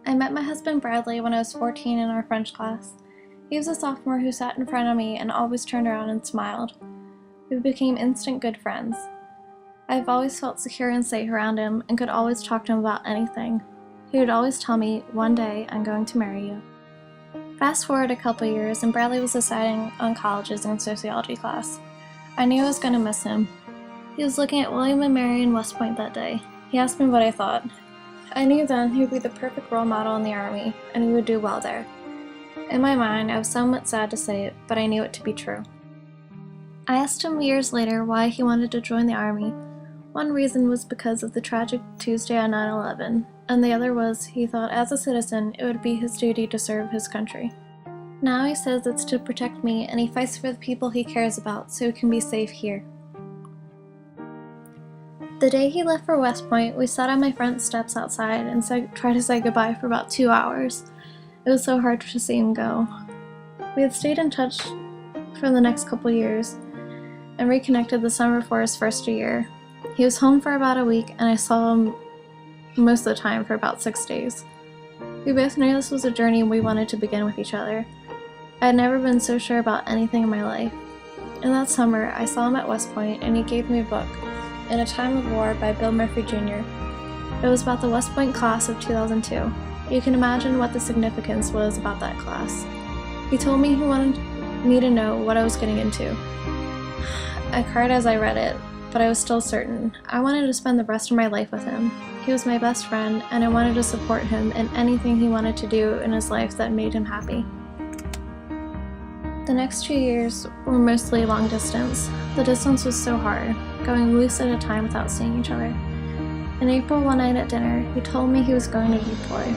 I met my husband Bradley when I was 14 in our French class. He was a sophomore who sat in front of me and always turned around and smiled. We became instant good friends. I've always felt secure and safe around him and could always talk to him about anything. He would always tell me, "One day I'm going to marry you." Fast forward a couple years and Bradley was deciding on colleges in sociology class. I knew I was going to miss him. He was looking at William & Mary in West Point that day. He asked me what I thought. I knew then he would be the perfect role model in the Army, and he would do well there. In my mind, I was somewhat sad to say it, but I knew it to be true. I asked him years later why he wanted to join the Army. One reason was because of the tragic Tuesday on 9/11, and the other was he thought as a citizen it would be his duty to serve his country. Now he says it's to protect me, and he fights for the people he cares about so he can be safe here. The day he left for West Point, we sat on my front steps outside and tried to say goodbye for about 2 hours. It was so hard to see him go. We had stayed in touch for the next couple years and reconnected the summer before his first year. He was home for about a week, and I saw him most of the time for about 6 days. We both knew this was a journey we wanted to begin with each other. I had never been so sure about anything in my life. In that summer, I saw him at West Point, and he gave me a book, In a Time of War by Bill Murphy Jr. It was about the West Point class of 2002. You can imagine what the significance was about that class. He told me he wanted me to know what I was getting into. I cried as I read it, but I was still certain. I wanted to spend the rest of my life with him. He was my best friend, and I wanted to support him in anything he wanted to do in his life that made him happy. The next 2 years were mostly long distance. The distance was so hard, going weeks at a time without seeing each other. In April, one night at dinner, he told me he was going to deploy.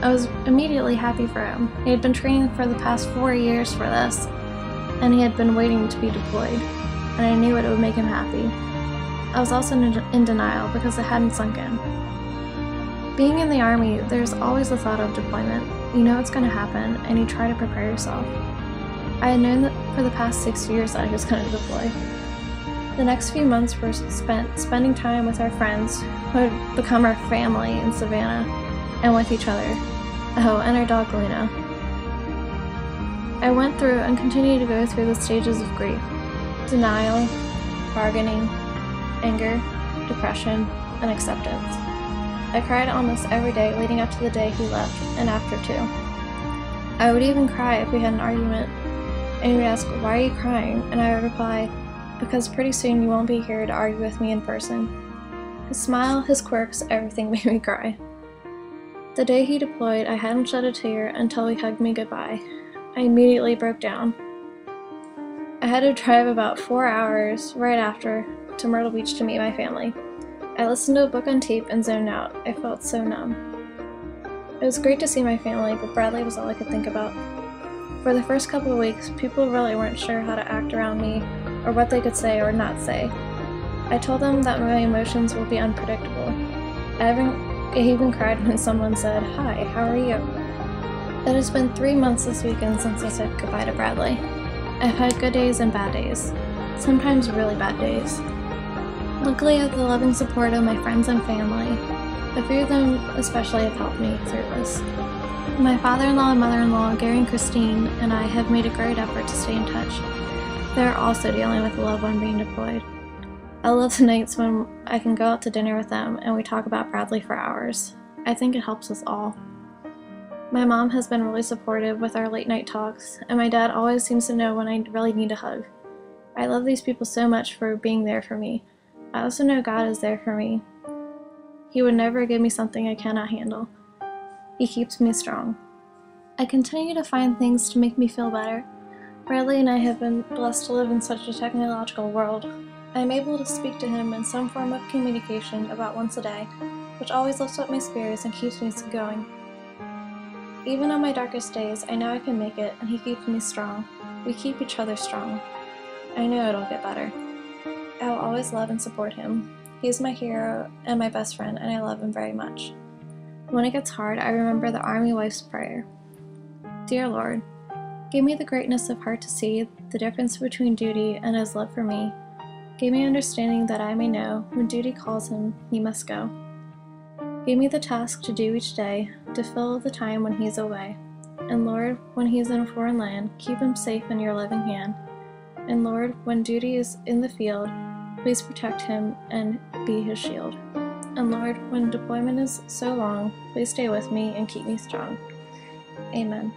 I was immediately happy for him. He had been training for the past 4 years for this, and he had been waiting to be deployed, and I knew it would make him happy. I was also in denial because it hadn't sunk in. Being in the Army, there's always the thought of deployment. You know it's going to happen, and you try to prepare yourself. I had known that for the past 6 years that he was going to deploy. The next few months were spent spending time with our friends, who had become our family in Savannah, and with each other. Oh, and our dog Luna. I went through and continue to go through the stages of grief: denial, bargaining, anger, depression, and acceptance. I cried almost every day leading up to the day he left, and after too. I would even cry if we had an argument, and he would ask, "Why are you crying?" And I would reply, "Because pretty soon you won't be here to argue with me in person." His smile, his quirks, everything made me cry. The day he deployed, I hadn't shed a tear until he hugged me goodbye. I immediately broke down. I had to drive about 4 hours right after to Myrtle Beach to meet my family. I listened to a book on tape and zoned out. I felt so numb. It was great to see my family, but Bradley was all I could think about. For the first couple of weeks, people really weren't sure how to act around me or what they could say or not say. I told them that my emotions will be unpredictable. I even cried when someone said, "Hi, how are you?" It has been 3 months this weekend since I said goodbye to Bradley. I've had good days and bad days, sometimes really bad days. Luckily, I have the loving support of my friends and family. A few of them especially have helped me through this. My father-in-law and mother-in-law, Gary and Christine, and I have made a great effort to stay in touch. They're also dealing with a loved one being deployed. I love the nights when I can go out to dinner with them and we talk about Bradley for hours. I think it helps us all. My mom has been really supportive with our late night talks, and my dad always seems to know when I really need a hug. I love these people so much for being there for me. I also know God is there for me. He would never give me something I cannot handle. He keeps me strong. I continue to find things to make me feel better. Bradley and I have been blessed to live in such a technological world. I am able to speak to him in some form of communication about once a day, which always lifts up my spirits and keeps me going. Even on my darkest days, I know I can make it, and he keeps me strong. We keep each other strong. I know it'll get better. I will always love and support him. He is my hero and my best friend, and I love him very much. When it gets hard, I remember the Army wife's prayer. Dear Lord, give me the greatness of heart to see the difference between duty and his love for me. Give me understanding that I may know when duty calls him, he must go. Give me the task to do each day, to fill the time when he's away. And Lord, when he's in a foreign land, keep him safe in your loving hand. And Lord, when duty is in the field, please protect him and be his shield. And Lord, when deployment is so long, please stay with me and keep me strong. Amen.